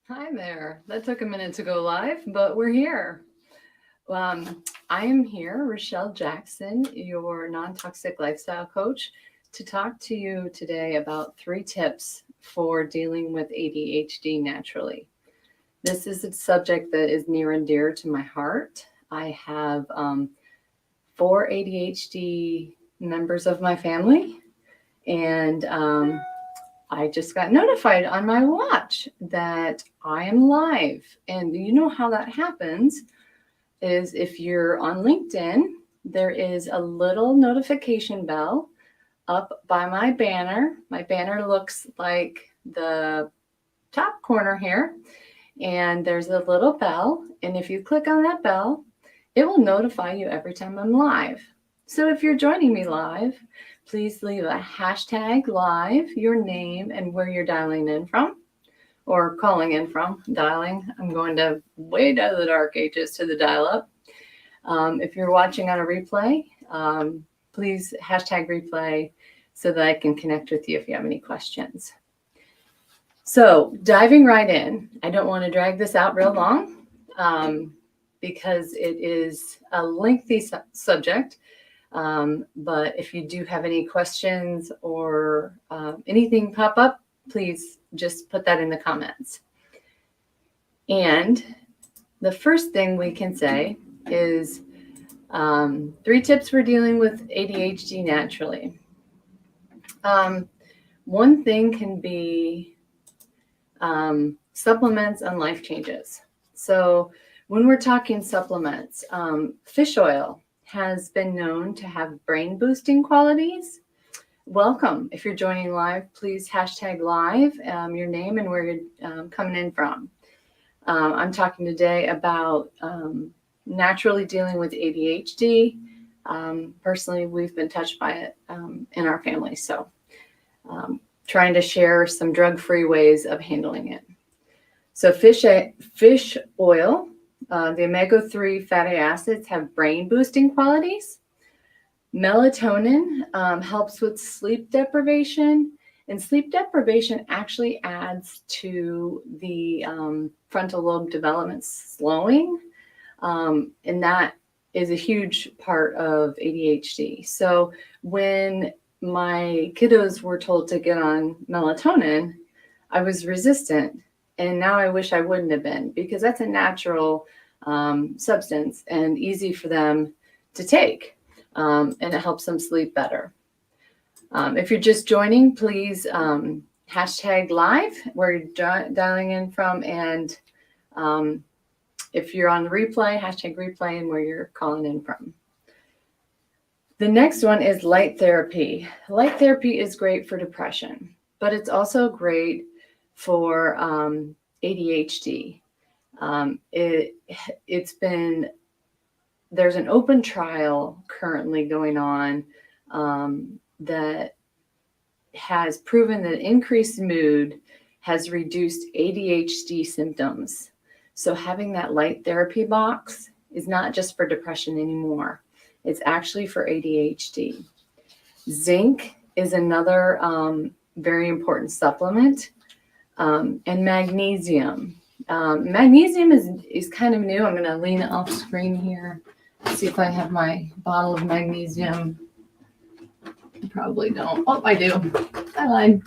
Hi there. That took a minute to go live, but we're here. I am here, Rochelle Jackson, your non toxic lifestyle coach, to talk to you today about 3 tips for dealing with ADHD naturally. This is a subject that is near and dear to my heart. I have 4 ADHD members of my family, and I just got notified on my watch that I am live. And you know how that happens is if you're on LinkedIn, there is a little notification bell up by my banner. My banner looks like the top corner here, and there's a little bell. And if you click on that bell, it will notify you every time I'm live. So if you're joining me live, please leave a hashtag live, your name, and where you're dialing in from or calling in from. Dialing, I'm going to way down the dark ages to the dial up. If you're watching on a replay, please hashtag replay so that I can connect with you if you have any questions. So diving right in, I don't want to drag this out real long because it is a lengthy subject. But if you do have any questions or anything pop up, please just put that in the comments. And the first thing we can say is 3 tips for dealing with ADHD naturally. One thing can be supplements and life changes. So when we're talking supplements, fish oil has been known to have brain boosting qualities. Welcome. If you're joining live, please hashtag live, your name and where you're coming in from. I'm talking today about naturally dealing with ADHD. Personally, we've been touched by it in our family. So trying to share some drug-free ways of handling it. So fish oil, the omega-3 fatty acids have brain boosting qualities. Melatonin helps with sleep deprivation, and sleep deprivation actually adds to the frontal lobe development slowing, and that is a huge part of ADHD. So when my kiddos were told to get on melatonin, I was resistant, and now I wish I wouldn't have been, because that's a natural substance and easy for them to take, and it helps them sleep better. If you're just joining, please hashtag live where you're dialing in from, and if you're on the replay, hashtag replay and where you're calling in from. The next one is light therapy. Light therapy is great for depression, but it's also great for ADHD. There's an open trial currently going on that has proven that increased mood has reduced ADHD symptoms. So having that light therapy box is not just for depression anymore. It's actually for ADHD. Zinc is another very important supplement, and magnesium. Magnesium is kind of new. I'm going to lean off screen here, see if I have my bottle of magnesium. I probably don't. Oh, I do. I lied.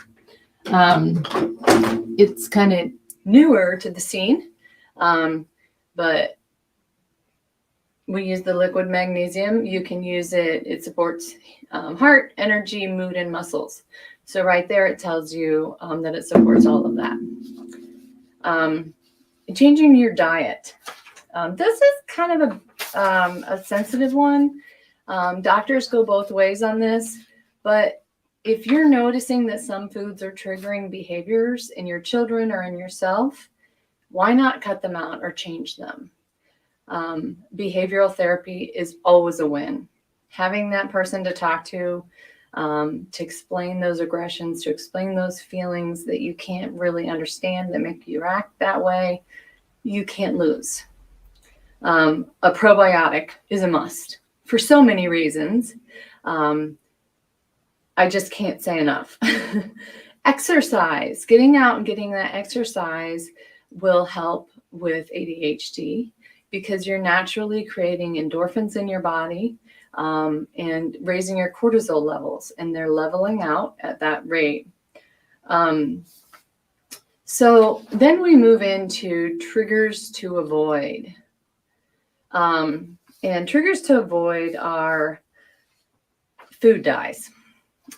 It's kind of newer to the scene, but we use the liquid magnesium. You can use it. It supports heart, energy, mood, and muscles. So right there, it tells you that it supports all of that. Changing your diet. This is kind of a sensitive one. Doctors go both ways on this, but if you're noticing that some foods are triggering behaviors in your children or in yourself, why not cut them out or change them? Behavioral therapy is always a win. Having that person to talk to explain those aggressions, to explain those feelings that you can't really understand that make you act that way, you can't lose. A probiotic is a must for so many reasons. I just can't say enough. Exercise, getting out and getting that exercise will help with ADHD because you're naturally creating endorphins in your body and raising your cortisol levels, and they're leveling out at that rate. So then we move into triggers to avoid. And triggers to avoid are food dyes.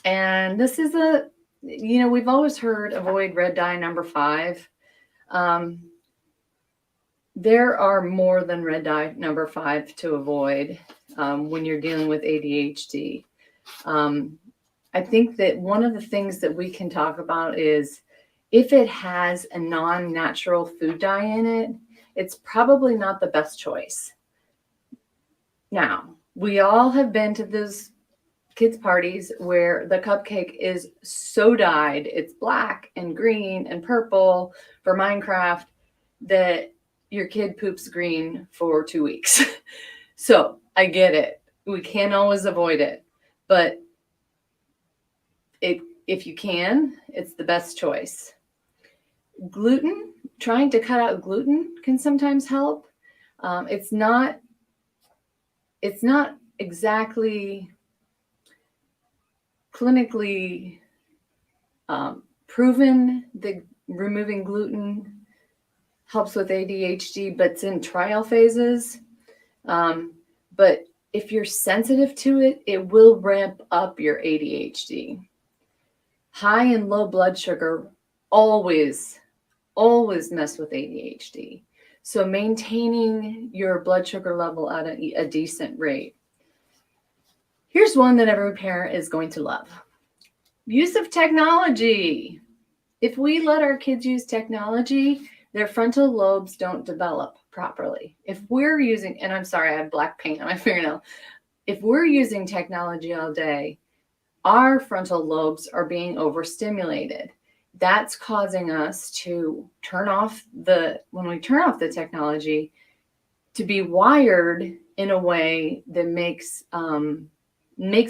And this is we've always heard avoid red dye number 5. There are more than red dye number 5 to avoid when you're dealing with ADHD. I think that one of the things that we can talk about is if it has a non-natural food dye in it, it's probably not the best choice. Now, we all have been to those kids' parties where the cupcake is so dyed, it's black and green and purple for Minecraft, that your kid poops green for 2 weeks. So I get it. We can't always avoid it, but if you can, it's the best choice. Gluten, trying to cut out gluten can sometimes help. It's not exactly clinically proven that removing gluten helps with ADHD, but it's in trial phases. But if you're sensitive to it, it will ramp up your ADHD. High and low blood sugar always mess with ADHD. So maintaining your blood sugar level at a decent rate. Here's one that every parent is going to love. Use of technology. If we let our kids use technology, their frontal lobes don't develop properly. If we're using, and I'm sorry, I have black paint on my fingernail. If we're using technology all day, our frontal lobes are being overstimulated. That's causing us to when we turn off the technology, to be wired in a way that makes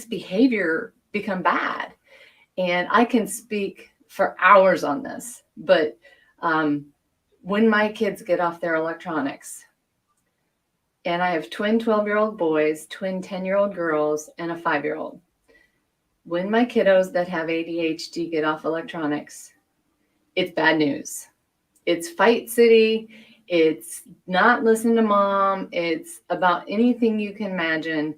behavior become bad. And I can speak for hours on this, but when my kids get off their electronics, and I have twin 12-year-old boys, twin 10-year-old girls, and a 5-year-old. When my kiddos that have ADHD get off electronics, it's bad news. It's fight city. It's not listen to mom. It's about anything you can imagine.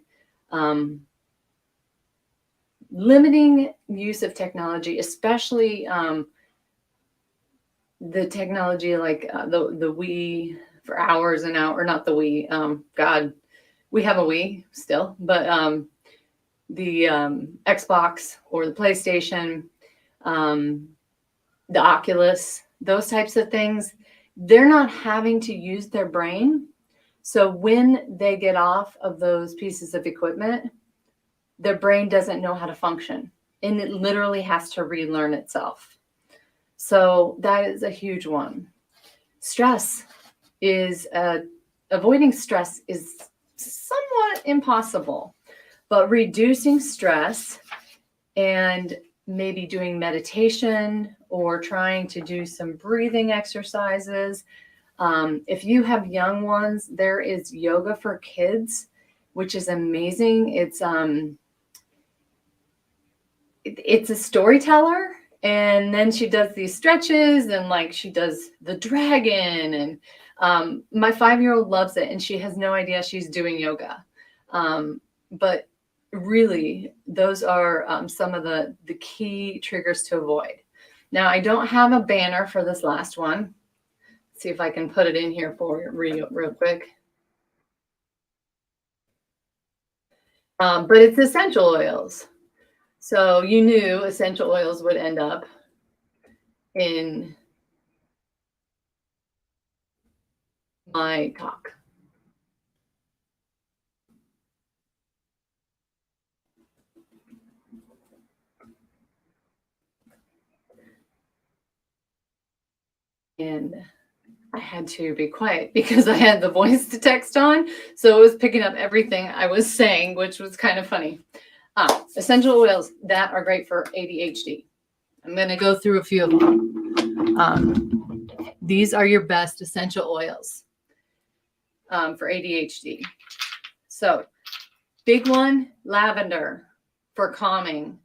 Limiting use of technology, especially the technology like the Wii for hours and hours, or not the Wii. God, we have a Wii still, but the Xbox or the PlayStation, the Oculus, those types of things, they're not having to use their brain. So when they get off of those pieces of equipment, their brain doesn't know how to function, and it literally has to relearn itself. So that is a huge one. Stress is avoiding stress is somewhat impossible, but reducing stress and maybe doing meditation or trying to do some breathing exercises. If you have young ones, there is yoga for kids, which is amazing. It's a storyteller, and then she does these stretches, and like she does the dragon, and my 5-year-old loves it, and she has no idea she's doing yoga. But really, those are some of the key triggers to avoid. Now, I don't have a banner for this last one. Let's see if I can put it in here for you real quick. But it's essential oils. So you knew essential oils would end up in my talk. And I had to be quiet because I had the voice to text on. So it was picking up everything I was saying, which was kind of funny. Essential oils that are great for ADHD. I'm going to go through a few of them. these are your best essential oils for ADHD. So big one, lavender for calming.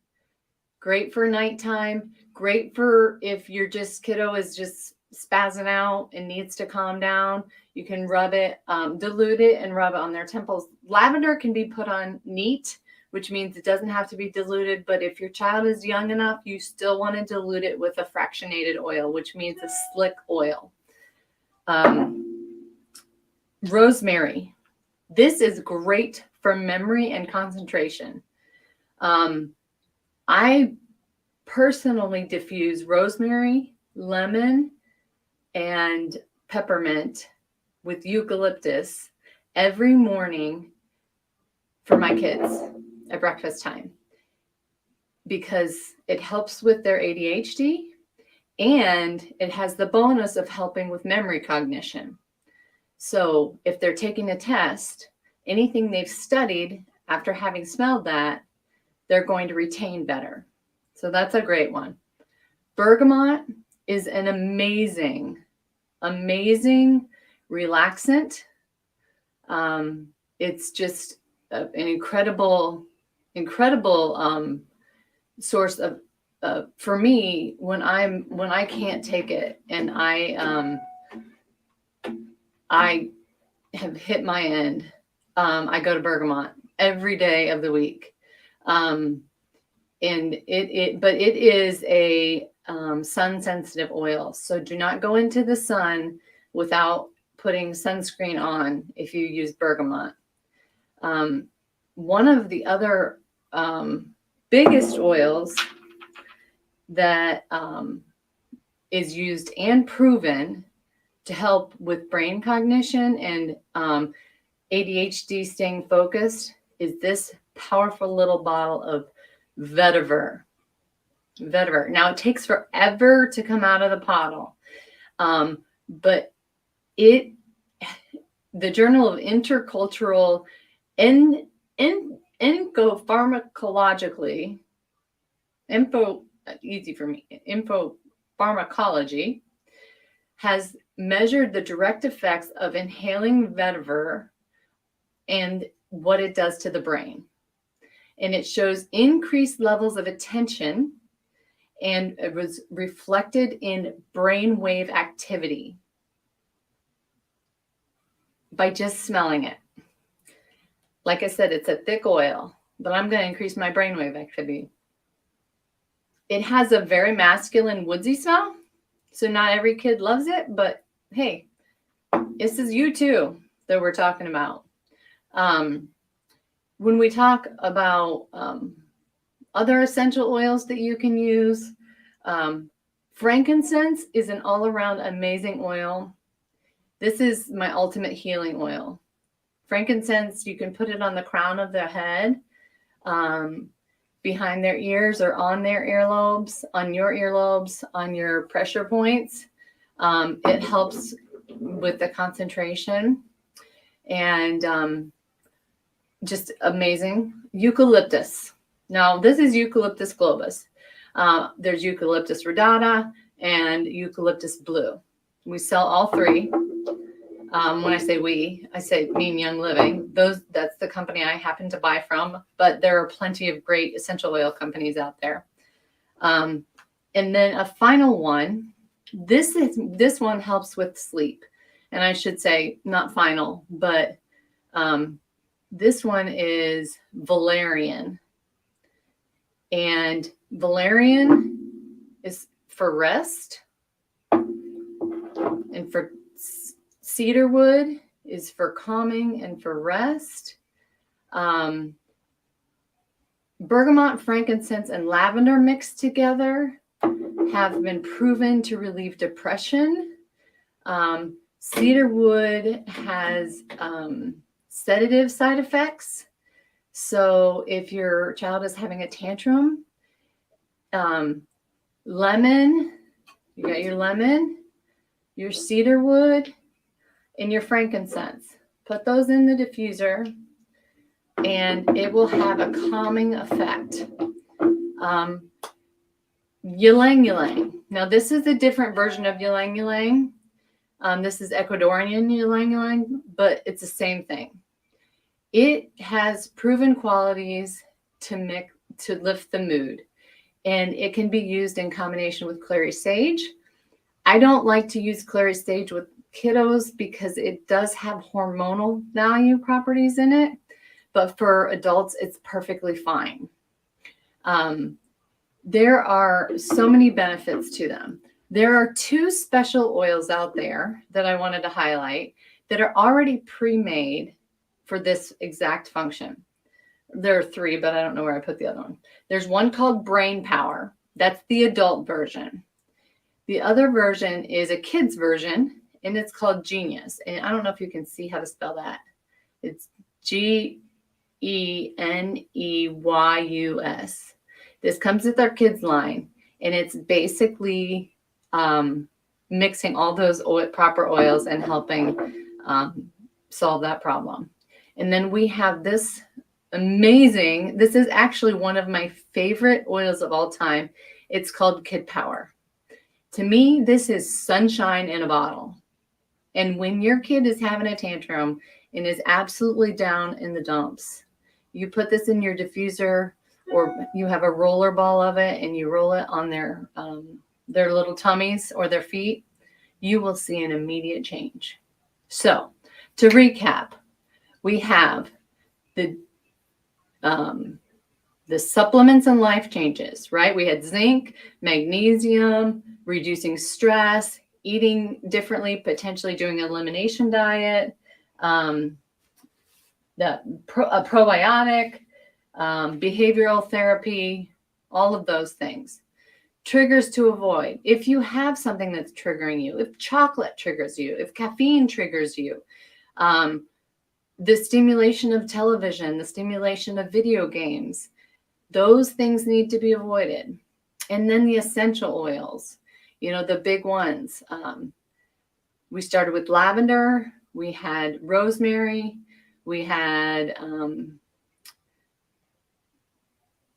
Great for nighttime. Great for if your kiddo is just spazzing out and needs to calm down. You can rub it, dilute it and rub it on their temples. Lavender can be put on neat, which means it doesn't have to be diluted. But if your child is young enough, you still want to dilute it with a fractionated oil, which means a slick oil. Rosemary. This is great for memory and concentration. I personally diffuse rosemary, lemon, and peppermint with eucalyptus every morning for my kids at breakfast time because it helps with their ADHD and it has the bonus of helping with memory cognition. So if they're taking a test, anything they've studied after having smelled that, they're going to retain better. So that's a great one. Bergamot is an amazing relaxant. It's just an incredible source of for me when I can't take it and I have hit my end. I go to bergamot every day of the week. And it is a sun sensitive oil. So do not go into the sun without putting sunscreen on if you use bergamot. One of the other biggest oils that is used and proven to help with brain cognition and ADHD staying focused is this powerful little bottle of vetiver. Now it takes forever to come out of the bottle, but the Journal of Intercultural Pharmacology has measured the direct effects of inhaling vetiver and what it does to the brain. And it shows increased levels of attention, and it was reflected in brainwave activity by just smelling it. Like I said, it's a thick oil, but I'm going to increase my brainwave activity. It has a very masculine woodsy smell, so not every kid loves it, but hey, this is you too that we're talking about. When we talk about other essential oils that you can use, frankincense is an all-around amazing oil. This is my ultimate healing oil. Frankincense, you can put it on the crown of their head, behind their ears or on their earlobes, on your earlobes, on your pressure points. It helps with the concentration and just amazing. Eucalyptus. Now, this is Eucalyptus globus. There's Eucalyptus rhodata and Eucalyptus blue. We sell all three. When I say we, I say me and Young Living. That's the company I happen to buy from, but there are plenty of great essential oil companies out there. And then a final one. This one helps with sleep. And I should say not final, but this one is valerian. And valerian is for rest, and for cedarwood is for calming and for rest. Bergamot, frankincense, and lavender mixed together have been proven to relieve depression. Cedarwood has sedative side effects. So if your child is having a tantrum, lemon, you got your lemon, your cedarwood, and your frankincense. Put those in the diffuser and it will have a calming effect. Ylang ylang. Now this is a different version of ylang ylang. This is Ecuadorian ylang ylang, but it's the same thing. It has proven qualities to lift the mood, and it can be used in combination with clary sage. I don't like to use clary sage with kiddos because it does have hormonal value properties in it, but for adults, it's perfectly fine. There are so many benefits to them. There are 2 special oils out there that I wanted to highlight that are already pre-made for this exact function. There are 3, but I don't know where I put the other one. There's one called Brain Power. That's the adult version. The other version is a kid's version, and it's called Genius. And I don't know if you can see how to spell that. It's Geneywus. This comes with our kids line, and it's basically mixing all those proper oils and helping solve that problem. And then we have this amazing, this is actually one of my favorite oils of all time. It's called Kid Power. To me, this is sunshine in a bottle. And when your kid is having a tantrum and is absolutely down in the dumps, you put this in your diffuser, or you have a roller ball of it and you roll it on their little tummies or their feet, you will see an immediate change. So to recap, we have the supplements and life changes, right? We had zinc, magnesium, reducing stress, eating differently, potentially doing an elimination diet, a probiotic, behavioral therapy, all of those things. Triggers to avoid. If you have something that's triggering you, if chocolate triggers you, if caffeine triggers you, the stimulation of television, the stimulation of video games, those things need to be avoided. And then the essential oils, the big ones. We started with lavender, we had rosemary, we had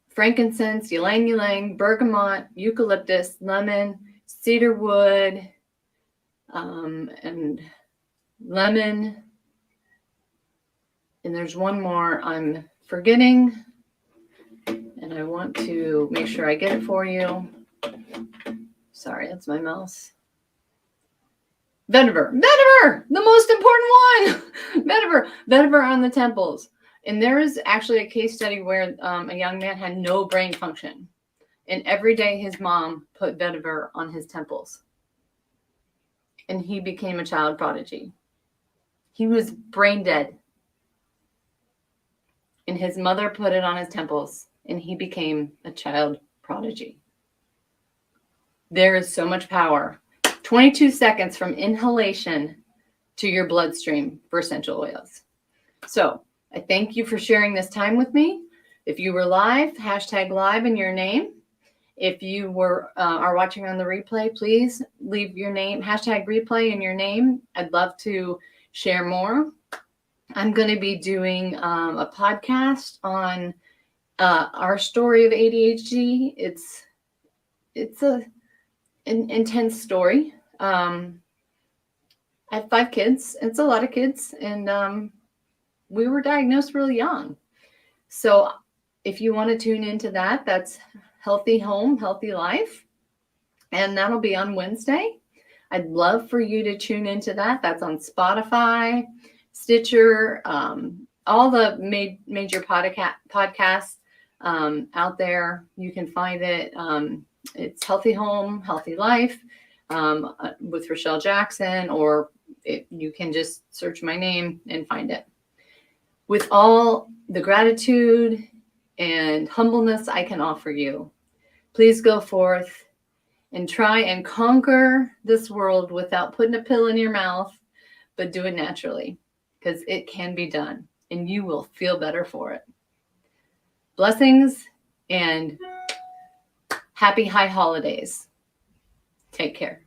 frankincense, ylang ylang, bergamot, eucalyptus, lemon, cedarwood, and lemon. And there's one more I'm forgetting, and I want to make sure I get it for you. Sorry, that's my mouse. Vetiver, the most important one. Vetiver on the temples. And there is actually a case study where a young man had no brain function. And every day his mom put vetiver on his temples. And he became a child prodigy. He was brain dead. And his mother put it on his temples, and he became a child prodigy. There is so much power. 22 seconds from inhalation to your bloodstream for essential oils. So I thank you for sharing this time with me. If you were live, hashtag live in your name. If you are watching on the replay, please leave your name, hashtag replay in your name. I'd love to share more. I'm going to be doing a podcast on our story of ADHD. It's an intense story. I have 5 kids. It's a lot of kids, and we were diagnosed really young. So if you want to tune into that, that's Healthy Home, Healthy Life, and that'll be on Wednesday. I'd love for you to tune into that. That's on Spotify, Stitcher, all the major podcasts out there. You can find it. It's Healthy Home, Healthy Life with Rochelle Jackson, or you can just search my name and find it. With all the gratitude and humbleness I can offer you, please go forth and try and conquer this world without putting a pill in your mouth, but do it naturally, because it can be done and you will feel better for it. Blessings and happy high holidays. Take care.